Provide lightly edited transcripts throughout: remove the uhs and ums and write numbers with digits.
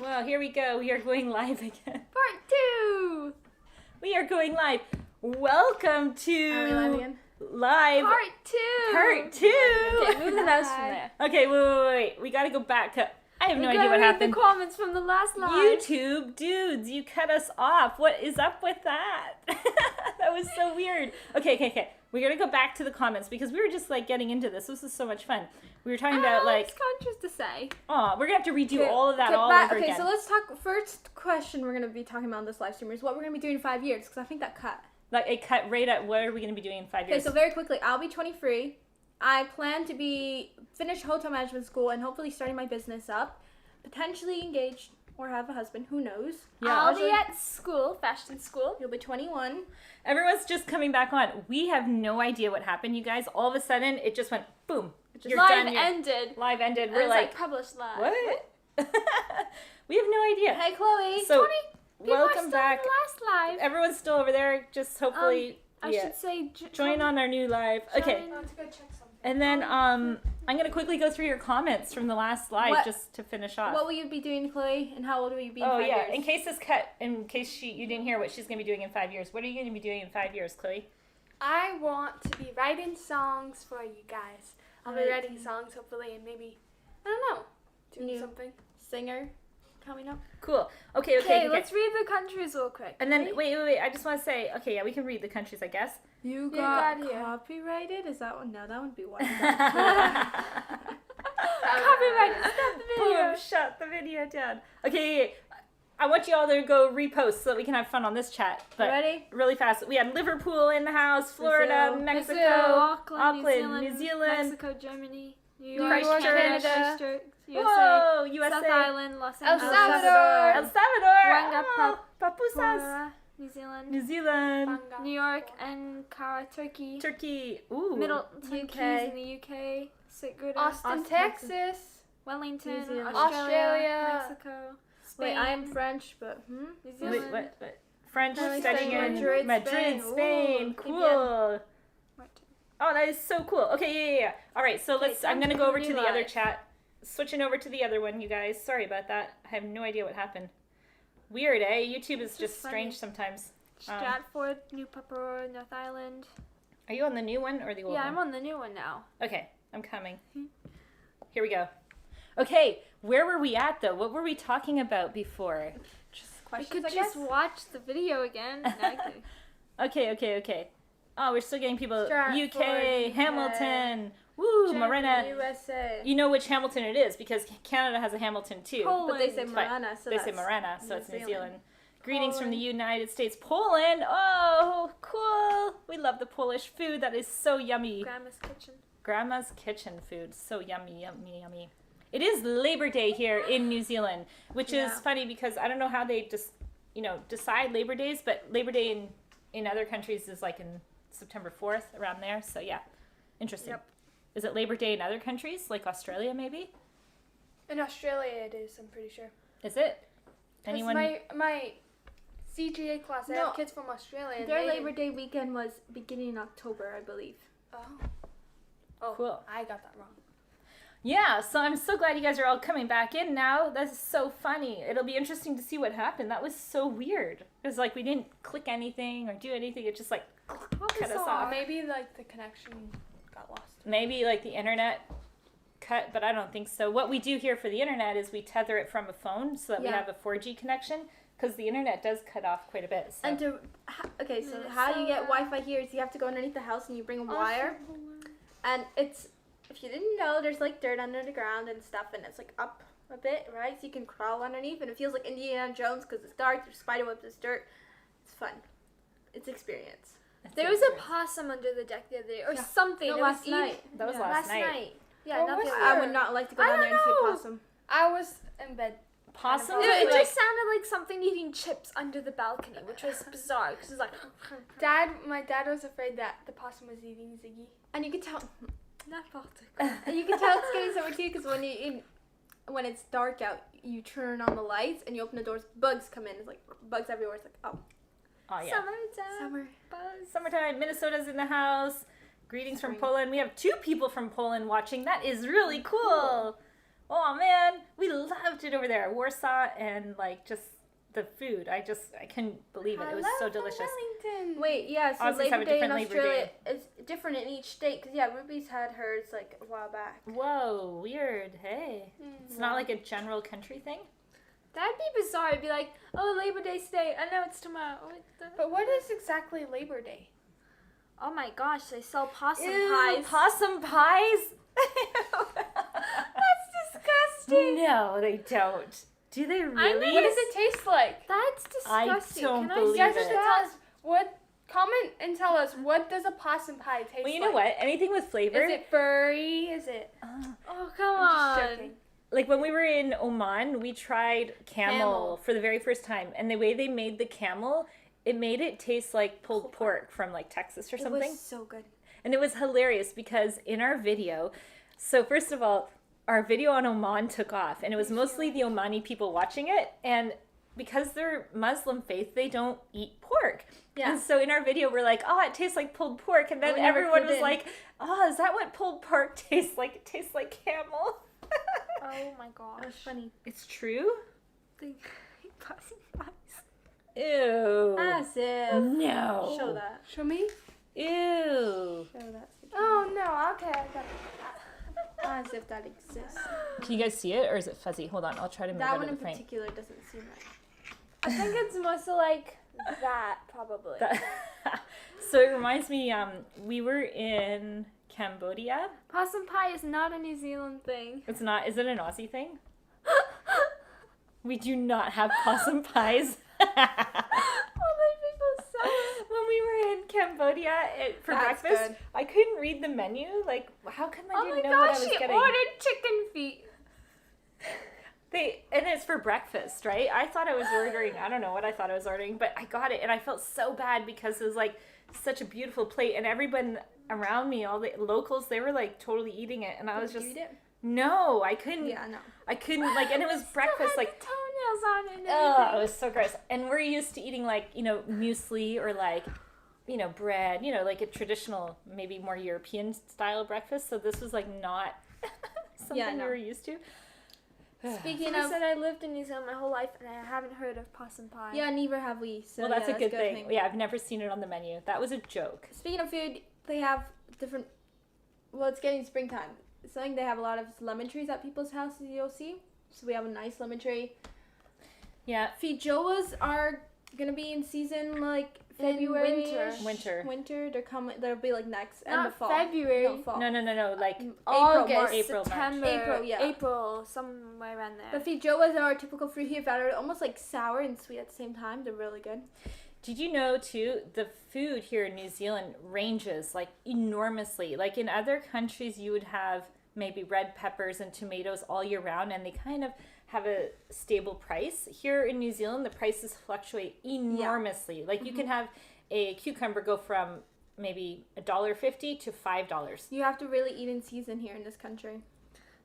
Well, here we go. We are going live again. Part 2! We are going live. Welcome to... Are we live again? Live. Part 2! Part 2! Okay, move the mouse from there. Okay, wait. We gotta go back to... I have no idea what happened. the comments from the last live. YouTube dudes, you cut us off. What is up with that? That was so weird. Okay. We're gonna go back to the comments because we were just like getting into this. This is so much fun. We were talking about like... It's conscious to say. Oh, we're gonna have to redo all of that all over again. Okay, so let's talk. First question we're gonna be talking about on this live stream is what we're gonna be doing in 5 years, because I think that cut. Like it cut right at what are we gonna be doing in 5 years? Okay, so very quickly, I'll be 23. I plan to finish hotel management school and hopefully starting my business up, potentially engaged or have a husband. Who knows? Yeah, I'll be at school, fashion school. You'll be 21. Everyone's just coming back on. We have no idea what happened, you guys. All of a sudden, it just went boom. You're live done. ended. Live ended. And We're it's like, published live. what? We have no idea. Hey, Chloe. So, 20 people welcome are still back. in the last live. Everyone's still over there. Just hopefully, I should say... join on our new live. Okay. Join. to go check something. And then I'm going to quickly go through your comments from the last live just to finish off. What will you be doing, Chloe, and how old will you be in 5 Oh, yeah. years? In case this cut, in case you didn't hear what she's going to be doing in 5 years. What are you going to be doing in 5 years, Chloe? I want to be writing songs for you guys. I'll be writing songs hopefully and maybe, I don't know, doing something. Singer coming up. Cool. Okay. Let's read the countries real quick. And then, wait. I just want to say, okay, yeah, we can read the countries, I guess. You got got here. copyrighted? Is that one? No, that would be one. Copyright, stop the video. Boom, shut the video down. Okay. I want you all to go repost so that we can have fun on this chat. But Ready? really fast. We had Liverpool in the house, Florida, Brazil, Mexico, Auckland, New Zealand, Mexico, Germany, New York, York, Canada, Christchurch, USA, Whoa, USA, South Island, Los El Angeles, Salvador. El Salvador, Wanga, Papusas, Florida, New Zealand, New Zealand, New York, Ankara, Turkey, Turkey, ooh, Middleton UK. Keys in the UK, Sigrid, Austin, Texas. Wellington, New Zealand. Australia. Mexico, Spain, Wait, I'm French, but New Wait, Zealand, what? French Really studying Spain, in Madrid, Spain. Ooh, Cool. What? Oh, that is so cool. Okay, yeah. All right, so let's. I'm time gonna for go the over to new the other live. chat. Switching over to the other one, you guys. Sorry about that. I have no idea what happened. Weird, eh? YouTube is just funny. strange sometimes. Stratford, New Papua, North Island. Are you on the new one or the old Yeah, one? I'm on the new one now. Okay, I'm coming. Here we go. Okay, where were we at though? What were we talking about before? just I questions, could I guess. just watch the video again. No, I could- Okay. Oh, we're still getting people. Stratford, UK, Hamilton. Woo, Germany, Morena. USA. You know which Hamilton it is because Canada has a Hamilton too. But they say Poland. Morana, so They that's say Morena, so New it's New Zealand. Zealand. Greetings from the United States. Poland! Oh, cool! We love the Polish food. That is so yummy. Grandma's kitchen. Grandma's kitchen food. So yummy. It is Labor Day here in New Zealand, which is funny because I don't know how they just, decide Labor Days, but Labor Day in other countries is like in September 4th, around there. So yeah, interesting. Yep. Is it Labor Day in other countries, like Australia maybe? In Australia it is, I'm pretty sure. Is it? 'Cause Anyone? my CGA class, I have kids from Australia. And Their they Labor Day weekend was beginning in October, I believe. Oh, Cool. I got that wrong. Yeah, so I'm so glad you guys are all coming back in now. That's so funny. It'll be interesting to see what happened. That was so weird. It's like we didn't click anything or do anything. It just like cut us off. Maybe like the connection got lost. Maybe like the internet cut, but I don't think so. What we do here for the internet is we tether it from a phone so that we Yeah. have a 4G connection because the internet does cut off quite a bit. So. And so how you get Wi-Fi here is you have to go underneath the house and you bring a wire. And it's, if you didn't know, there's like dirt under the ground and stuff, and it's like up a bit, right? So you can crawl underneath, and it feels like Indiana Jones because it's dark, there's spider webs, there's dirt. It's fun. It's experience. There was a possum under the deck the other day, or something. No, It last was even- night. That was Yeah. last night. Yeah, Well, not the what's other I day. would not like to go I down there and see don't a know. possum. I was in bed. Possum? It Like- just sounded like something eating chips under the balcony, which was bizarre because it's like. My dad was afraid that the possum was eating Ziggy. And you can tell, N'importe and you can tell it's getting summer too because when it's dark out, you turn on the lights and you open the doors, bugs come in. It's like bugs everywhere. It's like, oh, Oh, yeah. Summertime. summer. Buzz. Summertime. Minnesota's in the house. Greetings from Spring. Poland. We have 2 people from Poland watching. That is really cool. Oh man, we loved it over there. Warsaw and like just the food. I couldn't believe it. It was so delicious. Wellington. Wait, yeah, so Aussies have a Labor Day in different Labor Australia Day. is different in each state. Because, yeah, Ruby's had hers, like, a while back. Whoa, weird. Hey. It's not like a general country thing? That'd be bizarre. It'd be like, oh, Labor Day today. I know it's tomorrow. But what is exactly Labor Day? Oh my gosh, they sell possum Ew, pies. possum pies? That's disgusting. No, they don't. Do they really? What does it taste like? That's disgusting. don't Can believe You guys it. have to tell us what. Comment and tell us, what does a possum pie taste like? Well, you know what? Anything with flavor. Is it furry? Is it? Oh, come I'm on. just joking. Like when we were in Oman, we tried camel Camel. for the very first time. And the way they made the camel, it made it taste like pulled pork from like Texas or something. It was so good. And it was hilarious because in our video, so first of all, our video on Oman took off. And it was mostly the Omani people watching it. And because they're Muslim faith, they don't eat pork. Yeah. And so in our video, we're like, oh, it tastes like pulled pork. And then we never everyone clued was in. like, oh, is that what pulled pork tastes like? It tastes like camel. Oh my That gosh. was funny. It's true? Possum pies. Ew. As if. No. Show that. Show me. Ew. Show that. Oh no. Okay. I got it. As if that exists. Can you guys see it or is it fuzzy? Hold on, I'll try to move That out one of in the frame. particular doesn't seem right. I think it's mostly like that, probably. So it reminds me, we were in Cambodia. Possum pie is not a New Zealand thing. It's not, is it an Aussie thing? We do not have possum pies. All those people sell it. When we were in Cambodia for That's breakfast, good. I couldn't read the menu. Like, how come I Oh my didn't know what I gosh, was she getting? ordered chicken feet. And it's for breakfast, right? I thought I was ordering, I don't know what I thought I was ordering, but I got it and I felt so bad because it was like such a beautiful plate and everyone around me, all the locals, they were like totally eating it and I was Did just, you eat it? no, I couldn't, Yeah, no. I couldn't, like, and it was breakfast, Still had like, the toenails on it and oh, it everything. was so gross. And we're used to eating like, you know, muesli or like, you know, bread, you know, like a traditional, maybe more European style breakfast. So this was like not something Yeah, we no. were used to. Speaking I of, said I lived in New Zealand my whole life and I haven't heard of possum pie. yeah, neither have we. So Well, that's yeah, a good thing. Yeah, I've never seen it on the menu. That was a joke. Speaking of food, they have different. Well, it's getting springtime. Something they have a lot of lemon trees at people's houses. You'll see. So we have a nice lemon tree. Yeah, Feijoas are gonna be in season like February. winter. Winter. They're coming. They'll be like next and the Not fall. February. No, fall. No, like August, April, March. September, April, yeah. April, somewhere around there. The feijoas are typical fruit here that are almost like sour and sweet at the same time. They're really good. Did you know too, the food here in New Zealand ranges like enormously. Like in other countries you would have maybe red peppers and tomatoes all year round and they kind of have a stable price. Here in New Zealand the prices fluctuate enormously. Like you can have a cucumber go from maybe $1.50 to $5. You have to really eat in season here in this country.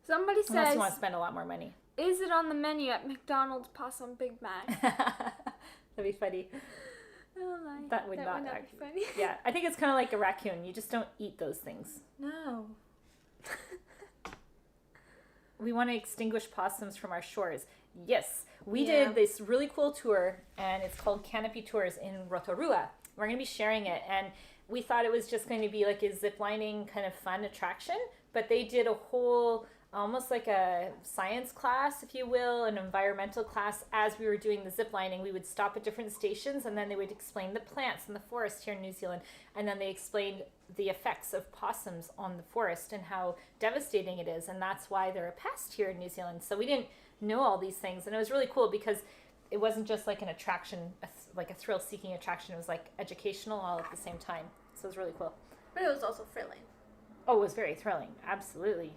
Somebody Unless says, you want to spend a lot more money. is it on the menu at McDonald's Possum Big Mac? That'd be funny. Oh my. That would not be actually- funny. Yeah, I think it's kind of like a raccoon. You just don't eat those things. No. We want to extinguish possums from our shores. Yes, we Yeah. did this really cool tour, and it's called Canopy Tours in Rotorua. We're going to be sharing it, and we thought it was just going to be like a ziplining kind of fun attraction, but they did a whole, almost like a science class, if you will, an environmental class. As we were doing the ziplining, we would stop at different stations, and then they would explain the plants in the forest here in New Zealand, and then they explained the effects of possums on the forest and how devastating it is, and that's why they're a pest here in New Zealand. So we didn't know all these things, and it was really cool because it wasn't just like an attraction, like a thrill-seeking attraction. It was like educational all at the same time. So it was really cool. But it was also thrilling. Oh, it was very thrilling. Absolutely.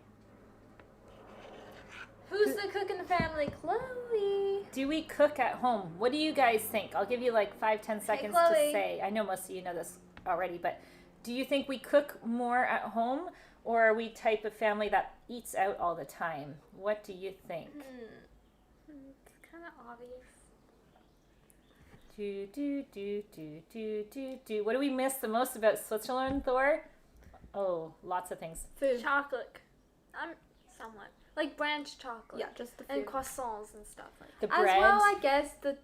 Who's the cook in the family? Chloe. Do we cook at home? What do you guys think? I'll give you like 5-10 seconds to Chloe. say. I know most of you know this already, but do you think we cook more at home, or are we type of family that eats out all the time? What do you think? It's kind of obvious. Do. What do we miss the most about Switzerland, Thor? Oh, lots of things. Food. Chocolate. Somewhat. Like branch chocolate. Yeah, just the And food. croissants and stuff like The As bread. well, I guess the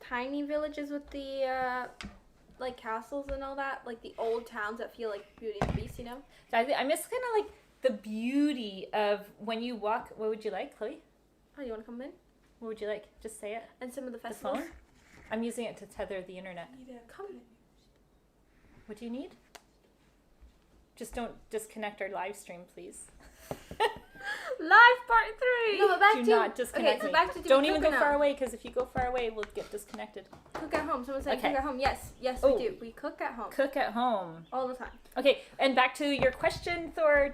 tiny villages with the like castles and all that, like the old towns that feel like Beauty and the Beast, you know? I miss kind of like the beauty of when you walk. What would you like, Chloe? Oh, you want to come in? What would you like? Just say it. And some of the The festivals. phone? I'm using it to tether the internet. Come. What do you need? Just don't disconnect our live stream, please. Live part 3. No, but back Do to not disconnect okay, so me. back to Don't even go cooking far now. away, because if you go far away, we'll get disconnected. Cook at home. Someone said Okay. cook at home. Yes, yes, Oh. we do. We cook at home Cook at home. all the time. Okay, and back to your question, Thor.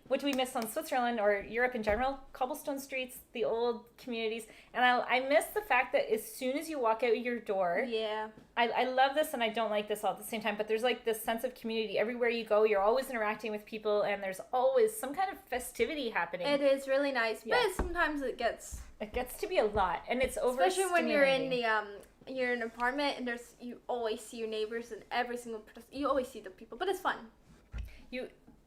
What do we miss on Switzerland or Europe in general? Cobblestone streets, the old communities, and I miss the fact that as soon as you walk out your door, Yeah. I love this and I don't like this all at the same time, but there's like this sense of community. Everywhere you go, you're always interacting with people, and there's always some kind of festivity happening. It is really nice, Yeah. but sometimes it gets, It gets to be a lot, and it's especially when you're in overstimulating. you're in an apartment and you always see your neighbors and every single person. You always see the people, but it's fun.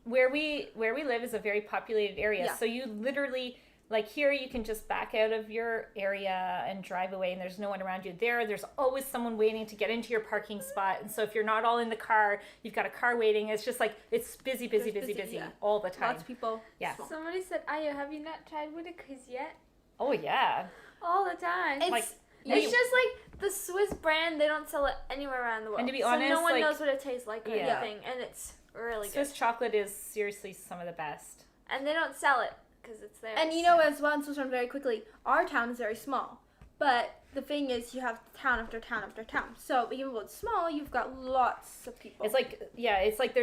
Where we live is a very populated area, Yeah. so you literally, like here, you can just back out of your area and drive away, and there's no one around you. There's always someone waiting to get into your parking spot, and so if you're not all in the car, you've got a car waiting. It's just like it's busy There's busy, yeah. all the time. Lots of people. Yeah. Small. Somebody said, Ayo, have you not tried Whittaker's yet? Oh yeah, All the time. It's like It's just like the Swiss brand. They don't sell it anywhere around the world. And to be so honest, no one like- knows what it tastes like or Yeah. anything, and it's really Swiss good. chocolate is seriously some of the best. And they don't sell it because it's there. And you know, as well, in Switzerland, very quickly, our town is very small. But the thing is, you have town after town after town. So even though it's small, you've got lots of people. It's like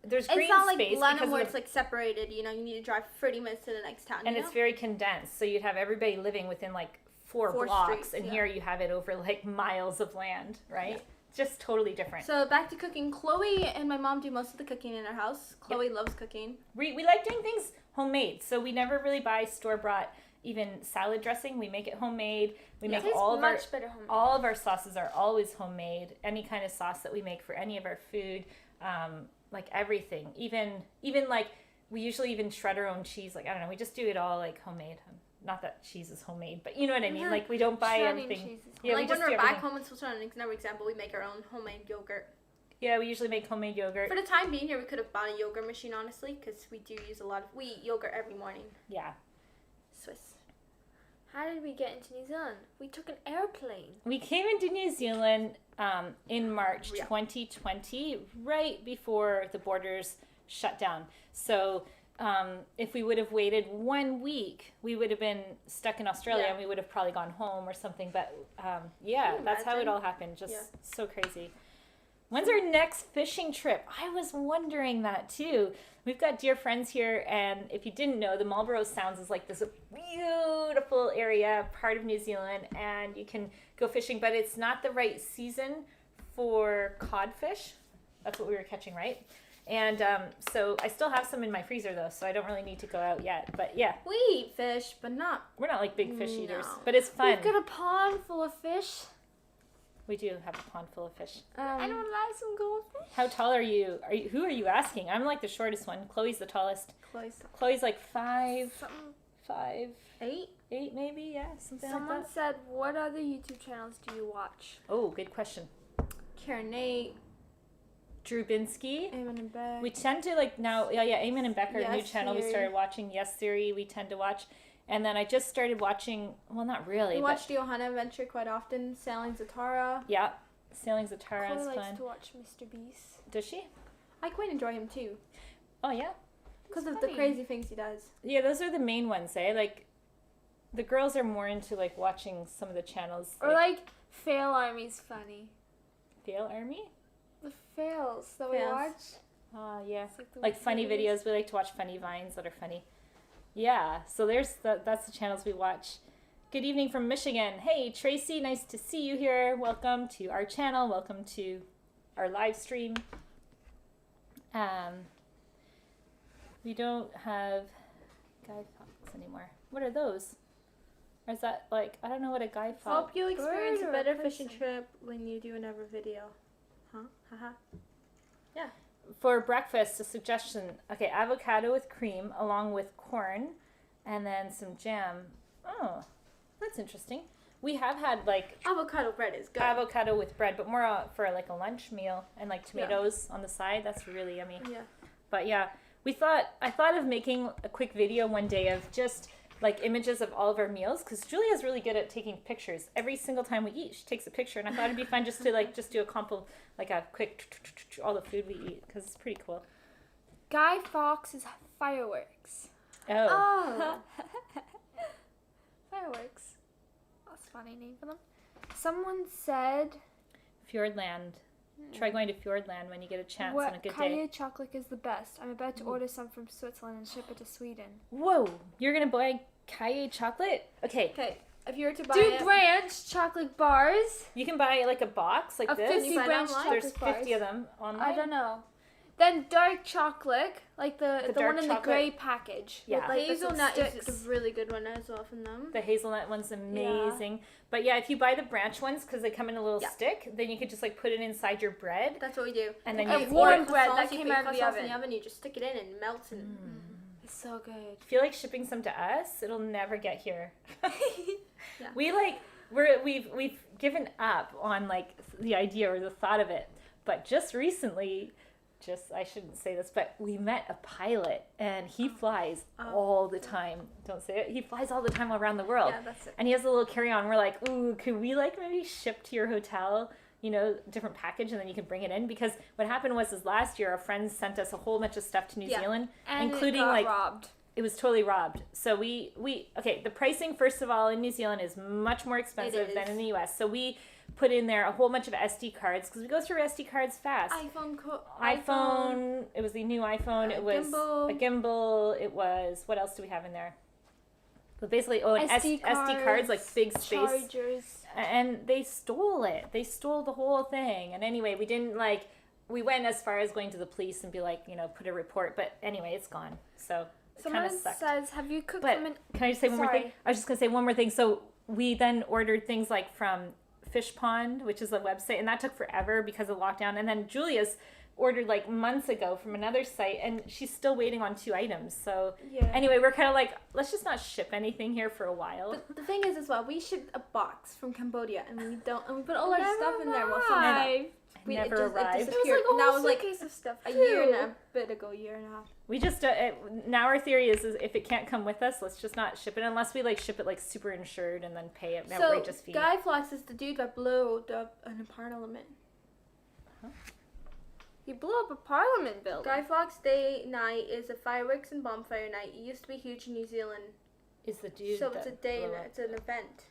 there's green it's not like space London because where of it's like separated. You know, you need to drive 30 minutes to the next town. and you it's know? very condensed, so you'd have everybody living within like four blocks, streets, and yeah. here you have it over like miles of land, right? Yeah. Just totally different. So back to cooking. Chloe and my mom do most of the cooking in our house. Chloe loves cooking. We like doing things homemade, so we never really buy store-bought even salad dressing. We make it homemade. We it make tastes all of our much better homemade. all of our sauces are always homemade. Any kind of sauce that we make for any of our food, like everything, even like we usually even shred our own cheese. Like I don't know, we just do it all like homemade. Not that cheese is homemade, but you know what I mean. Mhm. Like we don't buy Shredding everything. cheese is Yeah, we like just when do we're back everything. home in Switzerland, another example, we make our own homemade yogurt. Yeah, we usually make homemade yogurt. For the time being here, we could have bought a yogurt machine, honestly, because we do use we eat yogurt every morning. Yeah. Swiss. How did we get into New Zealand? We took an airplane. We came into New Zealand in March Yeah. 2020, right before the borders shut down. So if we would have waited 1 week, we would have been stuck in Australia Yeah. and we would have probably gone home or something. But Can that's you how it imagine? all happened. Just Yeah. so crazy. When's our next fishing trip? I was wondering that too. We've got dear friends here, and if you didn't know, the Marlborough Sounds is like this beautiful area, part of New Zealand, and you can go fishing, but it's not the right season for codfish. That's what we were catching, right? And so I still have some in my freezer though, so I don't really need to go out yet. But yeah, We eat fish, but not. we're not like big fish eaters, No. but it's fun. We've got a pond full of fish. We do have a pond full of fish. I don't like some goldfish. How tall are you? Who are you asking? I'm like the shortest one. Chloe's the tallest. Chloe's like 5'8" maybe, yeah, something Someone like that. said, what other YouTube channels do you watch? Oh, good question. Karen Nate, Drew Binsky. Eamon and Beck. We tend to like now, Eamon and Beck are a new Yes channel we Theory. started watching. Yes Theory, we tend to watch. And then I just started watching, well, not really, We but watch the Ohana Adventure quite often. Sailing Zatara. yeah, Sailing Zatara Chloe is likes fun. to watch Mr. Beast. Does she? I quite enjoy him too, Oh, yeah. because of the funny. crazy things he does. Yeah, those are the main ones, eh? Like, the girls are more into, like, watching some of the channels. Or like Fail Army's funny. Fail Army? The fails that we Fails. watch. Yeah. It's the Like funny videos. videos. We like to watch funny vines that are funny. Yeah, so that's the channels we watch. Good evening from Michigan. Hey, Tracy, nice to see you here. Welcome to our channel. Welcome to our live stream. We don't have Guy Fawkes anymore. What are those? Or is that like, I don't know what a Guy Fawkes. Hope you experience bird a or better a fishing person? trip when you do another video. Huh? Haha. For breakfast, a suggestion. Okay, avocado with cream along with corn, and then some jam. Oh, that's interesting. We have had like Avocado bread is good. avocado with bread, but more for like a lunch meal, and like tomatoes on the side. That's really yummy. Yeah. But yeah, I thought of making a quick video one day of just like images of all of our meals, because Julia's really good at taking pictures. Every single time we eat, she takes a picture, and I thought it'd be fun just to like just do a quick all the food we eat, because it's pretty cool. Guy Fawkes' fireworks. Oh. Fireworks. That's a funny name for them. Someone said, Fjordland. Try going to Fjordland when you get a chance on a good day. Kaia chocolate is the best. I'm about to order some from Switzerland and ship it to Sweden. Whoa, you're gonna buy Kaia chocolate? Okay. Okay, if you were to buy Do branch chocolate bars. You can buy like a box like A this. 50 You buy it branch online? chocolate There's bars. 50 of them online. I don't know. Then dark chocolate, like the dark one in chocolate. the grey package. Yeah. With, like, the hazelnut is sticks. a really good one as well from them. The hazelnut one's amazing. But yeah, if you buy the branch ones, because they come in a little stick, then you could just like put it inside your bread. That's what we do. And then A you warm order. bread that You came put out of the croissants in oven. the oven. You just stick it in and it melts. And It's so good. If you like shipping some to us, it'll never get here. Yeah. We've given up on like the idea or the thought of it. But just recently, I shouldn't say this, but we met a pilot, and he flies all the time. Don't say it. He flies all the time around the world. yeah, that's it. And he has a little carry-on. We're like, ooh, could we like maybe ship to your hotel, different package, and then you can bring it in? Because what happened was last year, our friends sent us a whole bunch of stuff to New Zealand, And including it got like robbed. it was totally robbed. So okay, the pricing first of all in New Zealand is much more expensive It than is. in the US. So we put in there a whole bunch of SD cards because we go through SD cards fast. iPhone. It was the new iPhone. It was a gimbal. It was, what else do we have in there? But basically, an SD cards, like big space. Chargers. And they stole it. They stole the whole thing. And anyway, we went as far as going to the police and be like, put a report. But anyway, it's gone. So it kind Someone of sucked. says, have you cooked But from an... can I just say one more thing? Sorry. I was just going to say one more thing. So we then ordered things like from Fish Pond, which is a website, and that took forever because of lockdown. And then Julia's ordered like months ago from another site, and she's still waiting on 2 items. So anyway, we're kind of like, let's just not ship anything here for a while. But the thing is, as well, we shipped a box from Cambodia, and we put all our stuff in there. Well, some of it. It never arrived. It It was disappeared. like a And that whole was like suitcase of stuff, a too. year and a bit ago, year and a half. We just now our theory is if it can't come with us, let's just not ship it unless we like ship it like super insured and then pay an So, outrageous fee. Guy Fawkes is the dude that blew up an parliament. He blew up a parliament building. Guy Fawkes Day night is a fireworks and bonfire night. It used to be huge in New Zealand. Is the dude So it's a that day blew and up- it's an event.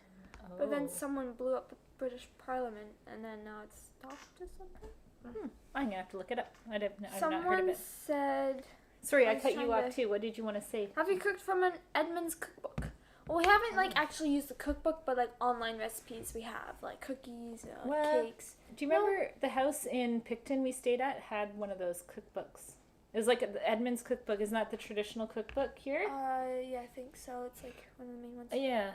But then Oh. someone blew up the British Parliament, and then now it's stopped or something. I'm gonna have to look it up. I've not heard of Someone it. said, Sorry, I was cut you trying off to- too. What did you want to say? have you cooked from an Edmund's cookbook? Well, we haven't actually used the cookbook, but online recipes we have, like cookies, Well, cakes. Do you remember the house in Picton we stayed at had one of those cookbooks? It was like the Edmund's cookbook. Isn't that the traditional cookbook here? Yeah, I think so. It's like one of the main ones. Yeah.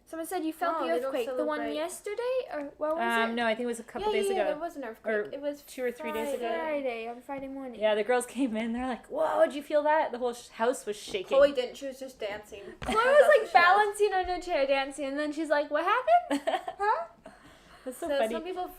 Someone said you felt Oh, the they don't earthquake. The one celebrate. yesterday, or what was it? No, I think it was a couple days there ago. was an earthquake. Or It was 2 or 3 days ago. Friday, on Friday morning. Yeah, the girls came in. They're like, "Whoa, did you feel that?" The whole house was shaking. Chloe didn't. She was just dancing. Chloe was like balancing on her chair dancing, and then she's like, "What happened?" Huh? That's so, So funny. some people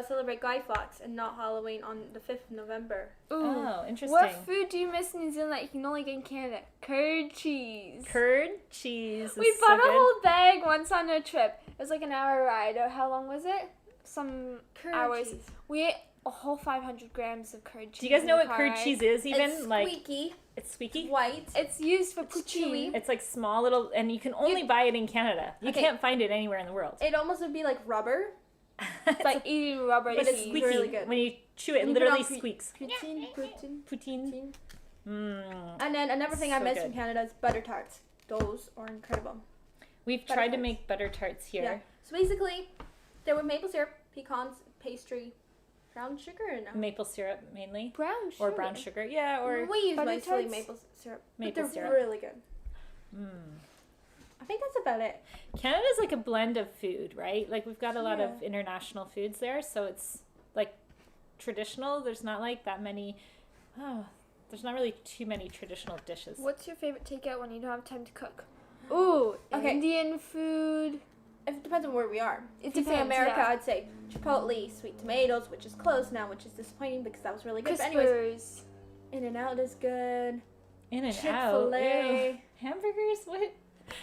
celebrate Guy Fawkes and not Halloween on the 5th of November. Ooh. Oh, interesting. What food do you miss in New Zealand that you can only get in Canada? Curd cheese. Curd cheese. We is bought so a good. whole bag once on a trip. It was like an hour ride. Or how long was it? Some Curd hours. cheese. We ate a whole 500 grams of curd cheese. Do you guys in know the what car curd ride. cheese is? Even It's like squeaky, it's squeaky. white. It's used for It's poutine. chewy. It's like small little, and you can only buy it in Canada. You Okay. can't find it anywhere in the world. It almost would be like rubber. It's like eating rubber but it's cheese. squeaky. really good. When you chew it, it When you put it literally on squeaks. Poutine. Poutine. Mm. And then another thing I So miss good. from Canada is butter tarts. Those are incredible. We've Butter tried to tarts. make butter tarts here. Yeah. So basically, there were maple syrup, pecans, pastry, brown sugar, and Maple syrup mainly, Brown sugar. or brown sugar. Yeah, or we use butter mostly tarts? maple syrup. Maple but they're syrup. really good. mm. I think that's about it. Canada's like a blend of food, right? Like we've got a lot of Yeah. international foods there, so it's like traditional. There's not like that many. Oh, there's not really too many traditional dishes. What's your favorite takeout when you don't have time to cook? Ooh, Okay. Indian food. It depends on where we are. It If you say depends, America, yeah. I'd say Chipotle, sweet tomatoes, which is closed now, which is disappointing because that was really good. But anyways, Crispers. In-N-Out is good. In and out. Chick-fil-A. Ew. Hamburgers? What?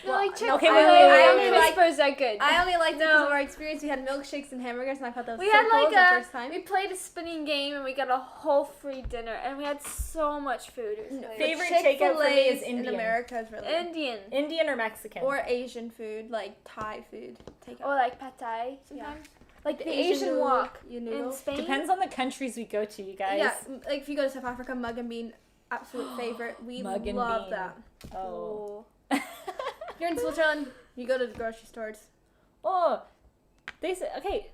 No, like no, Chick-fil-A. okay, wait. I only like Crispers are good. I only liked it because No. of our experience. We had milkshakes and hamburgers, and I thought that was We so had cool like the first time. we played a spinning game and we got a whole free dinner and we had so much food. It was No, hilarious. Favorite but takeout for me is Chick-fil-A's Indian. in America is really good. Indian Indian or Mexican? Or Asian food, like Thai food. Takeout. or like pad thai Sometimes. like the Asian Asian noodle, wok you in noodle. Spain. Depends on the countries we go to, you guys. Yeah, like if you go to South Africa, mug and bean, absolute favorite. We Mug and love bean. that. Oh. If you're in Switzerland, you go to the grocery stores. Oh, they say, okay,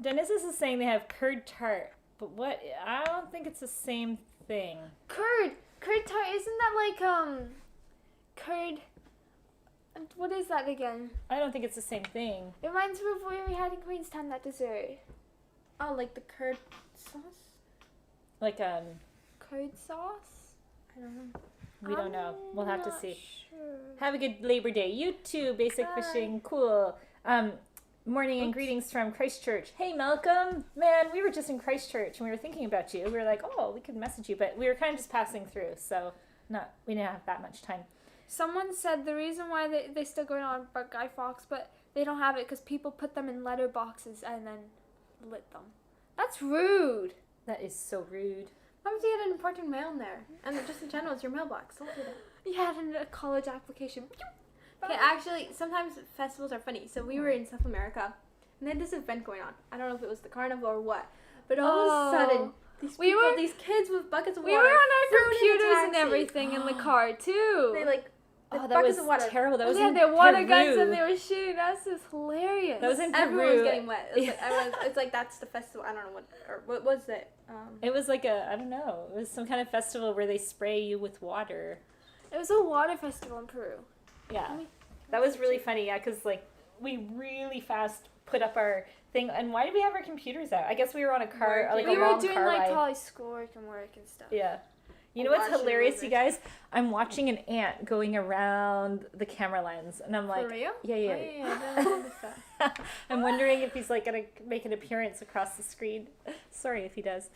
Dennis is saying they have curd tart, but what, I don't think it's the same thing. curd tart, isn't that like curd? What is that again? I don't think it's the same thing. It reminds me of what we had in Queenstown, that dessert. Oh, like the curd sauce? Like, Curd sauce? I don't know. we don't know. We'll have to not see. Sure. Have a good Labor Day. You too, Basic Bye. Fishing. Cool. Morning and greetings from Christchurch. Hey, Malcolm. Man, we were just in Christchurch and we were thinking about you. We were like, oh, we could message you, but we were kind of just passing through, so we didn't have that much time. Someone said the reason why they still going on about Guy Fawkes, but they don't have it because people put them in letter boxes and then lit them. That's rude. That is so rude. Sometimes you get an important mail in there. And just in general, it's your mailbox. Don't do that. You had a college application. Okay, actually, sometimes festivals are funny. So we were in South America, and they had this event going on. I don't know if it was the carnival or what, but all of a sudden, these kids with buckets of water. We were on our thrown in a computers and taxi. everything in the car too. They like the Oh, that buckets was of water. terrible. That was they had in their water Peru. guns and they were shooting us. It's hilarious. That was in Everyone Peru. was getting wet. It was like, it's like that's the festival. I don't know what was it. It was like I don't know. It was some kind of festival where they spray you with water. It was a water festival in Peru. Yeah. That was really funny, yeah, because, like, we really fast put up our thing. And why did we have our computers out? I guess we were on a car, like We a were long doing car like ride. college schoolwork and work and stuff. Yeah. You know Oh, what's gosh, hilarious, I you guys? I'm watching an ant going around the camera lens, and I'm like, For real? yeah. Oh, yeah, I didn't notice that. I'm wondering if he's like gonna make an appearance across the screen. Sorry if he does.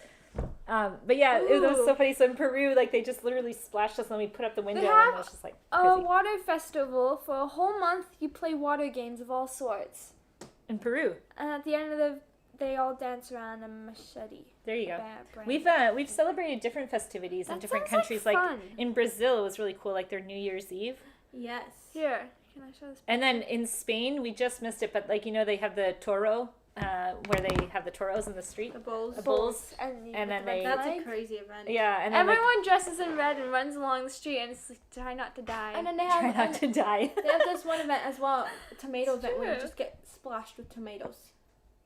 But yeah, it was so funny. So in Peru, like they just literally splashed us, and we put up the window, have and it was just like A crazy. water festival for a whole month. You play water games of all sorts, In Peru, and at the end of the, they all dance around a machete. there you go. Brand. We've celebrated different festivities in That different sounds countries. like Like fun. in Brazil, it was really cool. Like their New Year's Eve. Yes. Here, can I show this? And then in Spain, we just missed it, but like they have the toro, where they have the toros in the street, The bowls. the bulls. And And then with the they- red That's a flag. crazy event. Yeah, and then like, Everyone dresses in red and runs along the street, and it's like, try not to die. And then they try have not to die. they have this one event as well, a tomato event where you true. just get splashed with tomatoes.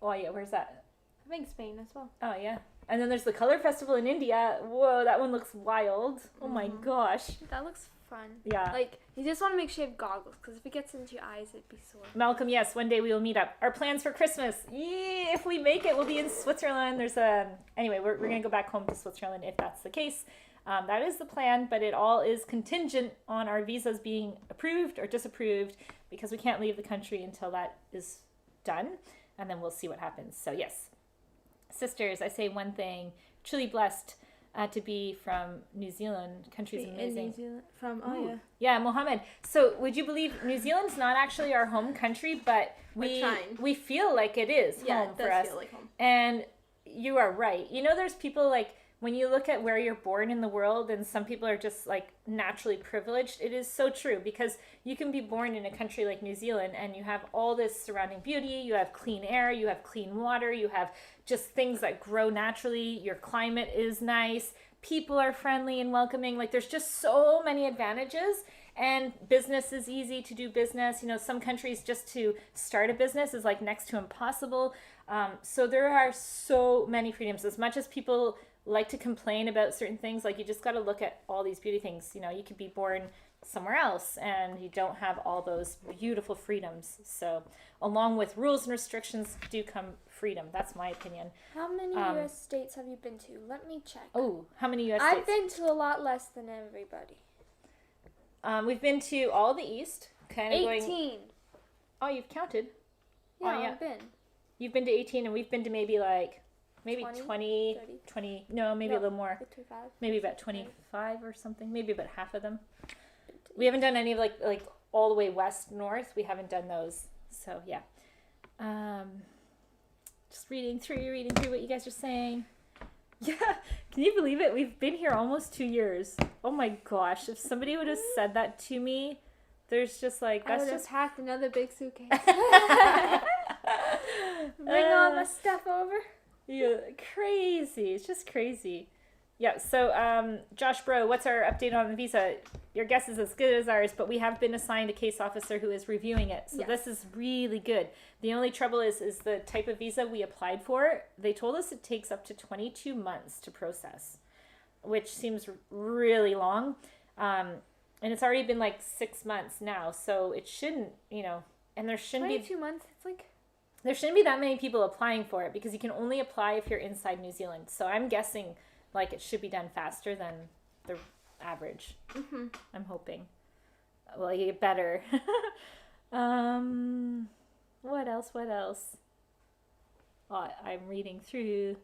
Oh yeah, where's that? I think Spain as well. Oh yeah. And then there's the color festival in India. Whoa, that one looks wild. Oh my Mhm. gosh. That looks fun. Yeah. Like, you just want to make sure you have goggles, because if it gets into your eyes, it'd be sore. Malcolm, yes, one day we will meet up. Our plans for Christmas. Yeah, if we make it, we'll be in Switzerland. There's anyway, we're going to go back home to Switzerland if that's the case. That is the plan, but it all is contingent on our visas being approved or disapproved because we can't leave the country until that is done, and then we'll see what happens. So yes, sisters, I say one thing, truly blessed to be from New Zealand. Country's amazing. In New Zealand. From Ooh. yeah. Yeah, Mohammed. So would you believe New Zealand's not actually our home country, but We're trying. we feel like it is Yeah, home it for does us. feel like home. And you are right. You know, there's people like when you look at where you're born in the world, and some people are just like naturally privileged. It is so true because you can be born in a country like New Zealand and you have all this surrounding beauty. You have clean air, you have clean water, you have just things that grow naturally. Your climate is nice. People are friendly and welcoming. Like there's just so many advantages, and business is easy to do business. You know, some countries just to start a business is like next to impossible. So there are so many freedoms. As much as people like to complain about certain things, like you just got to look at all these beauty things. You know, you could be born somewhere else and you don't have all those beautiful freedoms. So along with rules and restrictions do come freedom. That's my opinion. How many U.S. states have you been to? Let me check. Oh, how many U.S. I've states? been to a lot less than everybody. we've been to all the East, kind of 18. going. Oh, you've counted. Yeah, Oh, yeah. I've been. You've been to 18, and we've been to maybe 20, 20, 30. 20. No, maybe a little more. 25. Maybe about 25 or something. Maybe about half of them. We haven't done any of like all the way west, north. We haven't done those. So yeah. Just reading through what you guys are saying. Yeah. Can you believe it? We've been here almost 2 years. Oh my gosh. If somebody would have said that to me, there's just like, I that's would have just. packed another big suitcase. Bring all my stuff over. Yeah, crazy. It's just crazy. Yeah, so Josh Bro, what's our update on the visa? Your guess is as good as ours, but we have been assigned a case officer who is reviewing it. So this is really good. The only trouble is the type of visa we applied for. They told us it takes up to 22 months to process, which seems really long. And it's already been like 6 months now, so it shouldn't, and there shouldn't 22 months. It's like there shouldn't be that many people applying for it because you can only apply if you're inside New Zealand. So I'm guessing like it should be done faster than the average. Mm-hmm. I'm hoping. Well, you get better. What else? Oh, I'm reading through.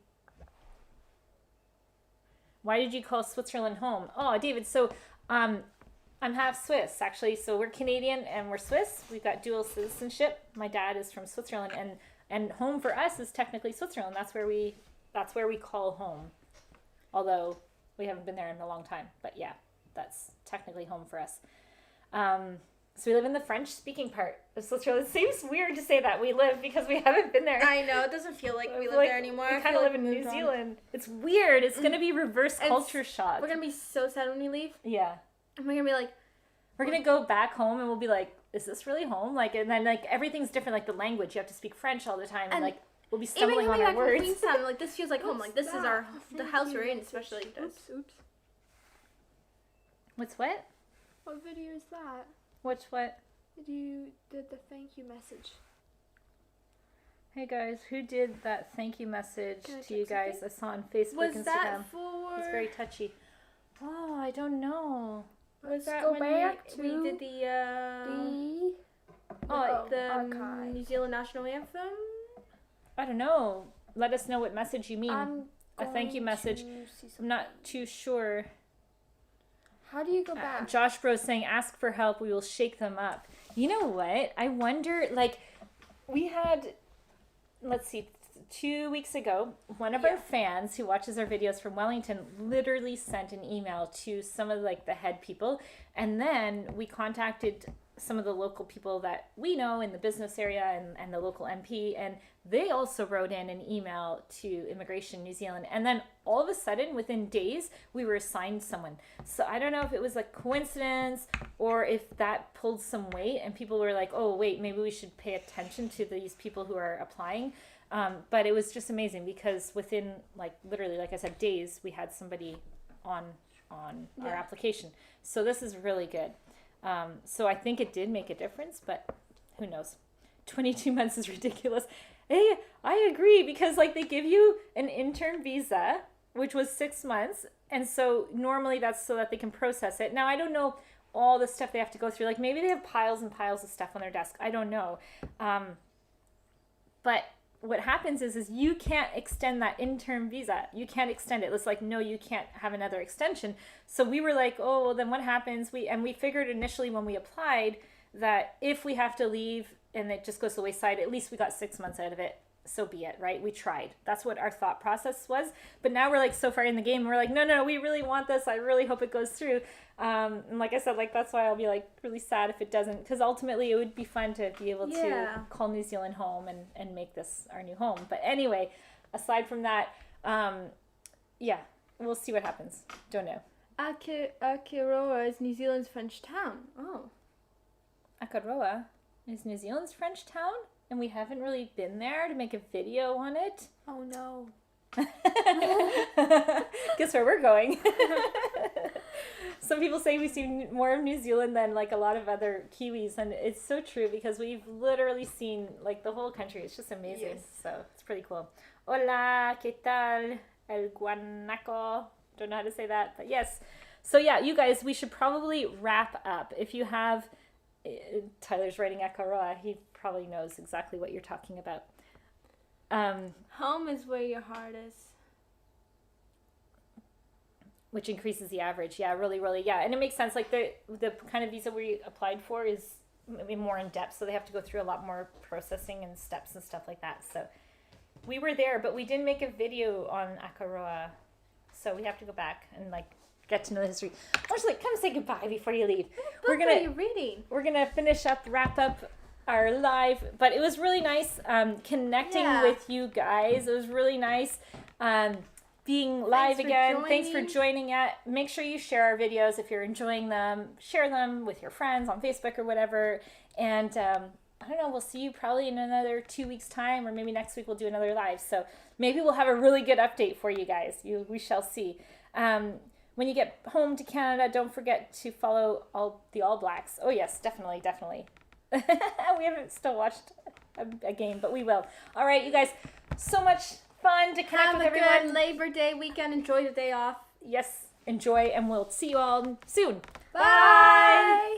Why did you call Switzerland home? Oh, David, so I'm half Swiss, actually. So we're Canadian and we're Swiss. We've got dual citizenship. My dad is from Switzerland, and home for us is technically Switzerland. That's where we call home. Although we haven't been there in a long time. But yeah, that's technically home for us. So we live in the French-speaking part of Switzerland. It seems weird to say that we live because we haven't been there. I know, it doesn't feel like we live there anymore. We kind of live in New Zealand. It's weird. It's going to be reverse culture shock. We're going to be so sad when we leave. Yeah. And we're going to be like... We're going to go back home and we'll be like, is this really home? Like, and then like everything's different, like the language. You have to speak French all the time. And like, we'll be stumbling on our words. Even coming back from Queenstown, like this feels like home. Like this is the house we're in, especially. Oops. What's what? What video is that? What? You did the thank you message. Hey guys, who did that thank you message to you guys? I saw on Facebook, was Instagram. That for... It's very touchy. Oh, I don't know. Was that go when back we did the archive. New Zealand National Anthem? I don't know. Let us know what message you mean. A thank you going message. to see I'm not too sure. How do you go back? Josh Bros saying, ask for help. We will shake them up. You know what? I wonder, like, we had, let's see, 2 weeks ago, one of our fans who watches our videos from Wellington literally sent an email to some of, like, the head people. And then we contacted some of the local people that we know in the business area and the local MP, and they also wrote in an email to Immigration New Zealand. And then all of a sudden, within days, we were assigned someone. So I don't know if it was a coincidence or if that pulled some weight and people were like, oh, wait, maybe we should pay attention to these people who are applying. But it was just amazing because within, like, literally, like I said, days, we had somebody on our application. So this is really good. So I think it did make a difference, but who knows? 22 months is ridiculous. Hey, I agree because like they give you an intern visa, which was 6 months. And so normally that's so that they can process it. Now, I don't know all the stuff they have to go through. Like maybe they have piles and piles of stuff on their desk. I don't know. But what happens is you can't extend that intern visa. You can't extend it. It's like, no, you can't have another extension. So we were like, oh, well, then what happens? We figured initially when we applied that if we have to leave and it just goes to the wayside, at least we got 6 months out of it. So be it, right? We tried. That's what our thought process was. But now we're like so far in the game. We're like, no, we really want this. I really hope it goes through. And like I said, like that's why I'll be like really sad if it doesn't, because ultimately it would be fun to be able to call New Zealand home and make this our new home. But anyway, aside from that, we'll see what happens. Don't know. Aotearoa is New Zealand's French town. Oh. Akaroa is New Zealand's French town? And we haven't really been there to make a video on it. Oh no. Guess where we're going. Some people say we see more of New Zealand than like a lot of other Kiwis, and it's so true because we've literally seen like the whole country. It's just amazing. Yes. So it's pretty cool. Hola, ¿qué tal? El guanaco. Don't know how to say that, but yes. So yeah, you guys, we should probably wrap up. If you have, Tyler's writing Akaroa. He probably knows exactly what you're talking about. Home is where your heart is. Which increases the average. Yeah, really, really. Yeah, and it makes sense. Like the kind of visa we applied for is maybe more in depth, so they have to go through a lot more processing and steps and stuff like that. So we were there, but we didn't make a video on Akaroa, so we have to go back and like get to know the history. Actually, come say goodbye before you leave. What book are you reading? We're gonna wrap up our live, but it was really nice connecting with you guys. It was really nice being live again. Thanks for joining it. Make sure you share our videos if you're enjoying them. Share them with your friends on Facebook or whatever. And I don't know, we'll see you probably in another 2 weeks time, or maybe next week we'll do another live. So maybe we'll have a really good update for you guys. We shall see. When you get home to Canada, don't forget to follow the All Blacks. Oh yes, definitely. We haven't still watched a game, but we will. All right, you guys, so much fun to connect with everyone. Have a good Labor Day weekend. Enjoy the day off. Yes, enjoy, and we'll see you all soon. Bye.